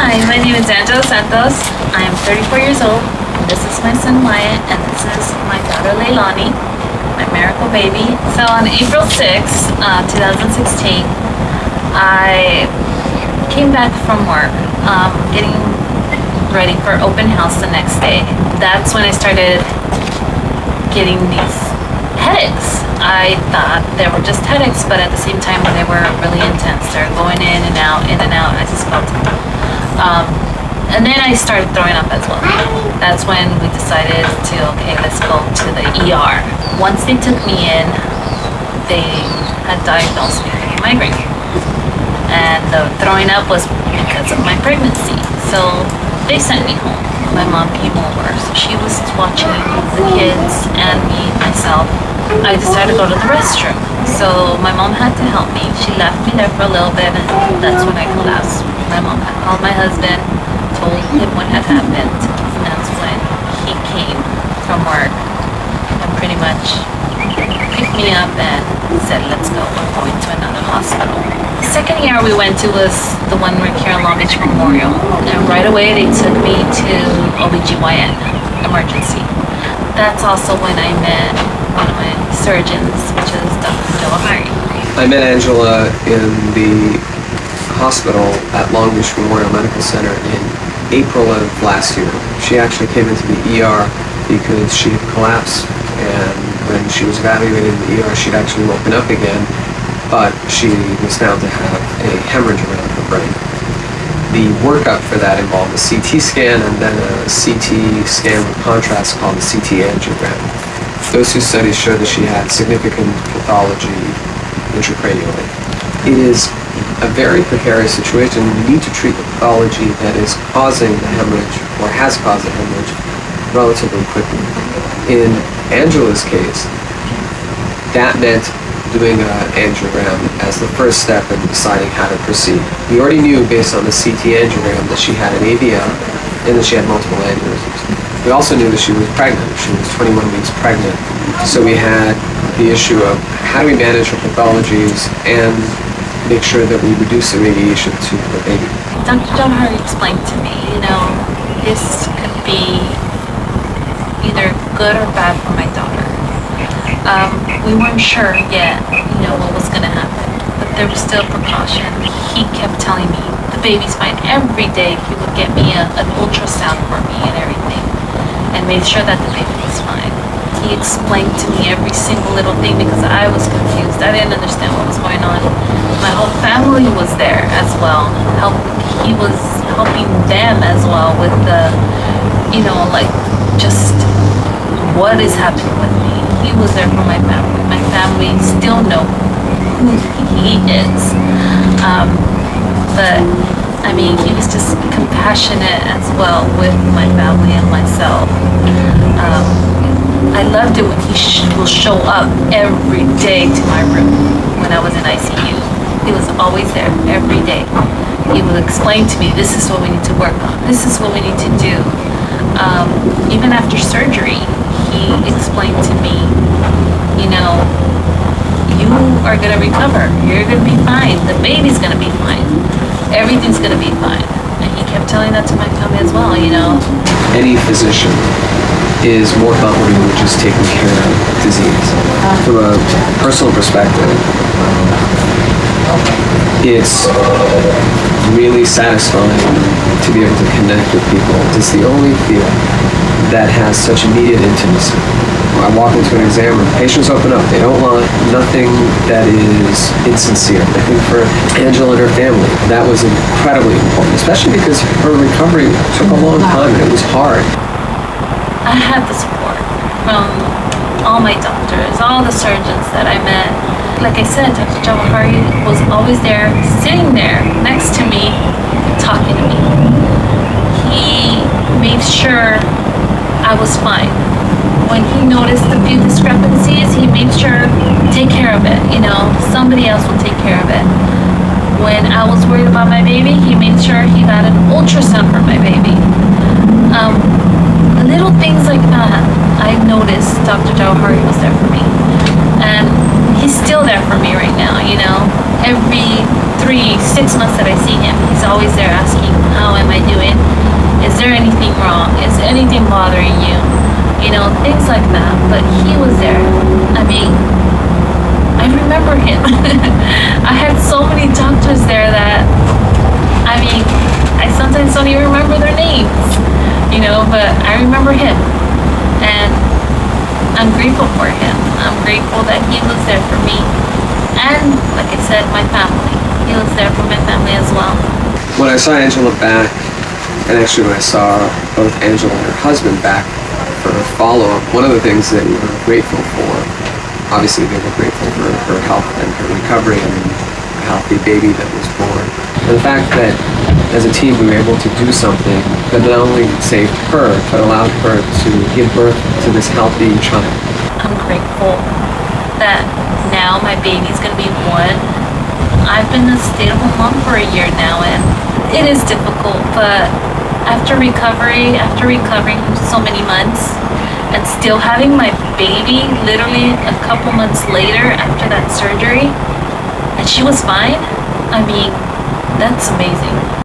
Hi, my name is Santos. I am 34 years old. This is my son Wyatt, and this is my daughter Leilani, my miracle baby. So on April 6th, 2016, I came back from work, getting ready for open house the next day. That's when I started getting these headaches. I thought they were just headaches, but at the same time they were really intense. They're going in and out, I just felt it. And then I started throwing up as well. That's when we decided to, okay, let's go to the ER. Once they took me in, they had diagnosed me with migraine. And the throwing up was because of my pregnancy. So they sent me home. My mom came over, so she was watching the kids and me, myself. I decided to go to the restroom. So my mom had to help me. She left me there for a little bit, and that's when I collapsed. My mom had called my husband, told him what had happened, and that's when he came from work and pretty much picked me up and said, let's go, we're going to another hospital. The second ER we went to was the one right here in Long Beach Memorial, and right away they took me to OBGYN, emergency. That's also when I met one of my surgeons, which is Dr. Joahari. I met Angela in the hospital at Long Beach Memorial Medical Center in April of last year. She actually came into the ER because she had collapsed, and when she was evaluated in the ER, she'd actually woken up again, but she was found to have a hemorrhage around her brain. The workup for that involved a CT scan and then a CT scan with contrast called the CT angiogram. Those two studies showed that she had significant pathology intracranially. It is a very precarious situation. You need to treat the pathology that is causing the hemorrhage or has caused the hemorrhage relatively quickly. In Angela's case, that meant doing an angiogram as the first step in deciding how to proceed. We already knew based on the CT angiogram that she had an AVM and that she had multiple aneurysms. We also knew that she was pregnant. She was 21 weeks pregnant. So we had the issue of how do we manage her pathologies and make sure that we reduce the radiation to the baby. Dr. Joahari explained to me, this could be either good or bad for my daughter. We weren't sure yet, what was going to happen, but there was still precaution. He kept telling me, the baby's fine. Every day he would get me an ultrasound for me and everything, and made sure that the baby was fine. He explained to me every single little thing because I was confused. I didn't understand what was going on. My whole family was there as well. He was helping them as well with the, just what is happening with me. He was there for my family. My family still know who he is. But he was just compassionate as well with my family and myself. I loved it when he will show up every day to my room when I was in ICU. He was always there every day. He would explain to me, this is what we need to work on. This is what we need to do. Even after surgery, he explained to me, you are going to recover. You're going to be fine. The baby's going to be fine. Everything's going to be fine. And he kept telling that to my family as well, Any physician is more comfortable with just taking care of disease. From a personal perspective, it's really satisfying to be able to connect with people. It's the only field that has such immediate intimacy. I walk into an exam room, patients open up. They don't want nothing that is insincere. I think for Angela and her family, that was incredibly important, especially because her recovery took a long time and it was hard. I had the support from all my doctors, all the surgeons that I met. Like I said, Dr. Joahari was always there, sitting there next to me, talking to me. He made sure I was fine. When he noticed a few discrepancies, he made sure, take care of it, somebody else will take care of it. When I was worried about my baby, he made sure he got an ultrasound for my baby. Little things like that, I noticed Dr. Joahari was there for me. And he's still there for me right now, you know. Every 6 months that I see him, he's always there asking, how am I doing? Is there anything wrong? Is anything bothering you? You know, things like that. But he was there. I mean, I remember him. I had so many doctors there that, I mean, I sometimes don't even remember their names, you know, but I remember him. And I'm grateful for him. I'm grateful that he was there for me. And, like I said, my family. He was there for my family as well. When I saw Angela back, and actually when I saw both Angela and her husband back for a follow-up, one of the things that we were grateful for, obviously they were grateful for her health and her recovery and a healthy baby that was born. And the fact that as a team we were able to do something that not only saved her, but allowed her to give birth to this healthy child. I'm grateful that now my baby's gonna be born. I've been a stay-at-home mom for a year now, and it is difficult, but after recovering so many months and still having my baby literally a couple months later after that surgery, and she was fine, I mean, that's amazing.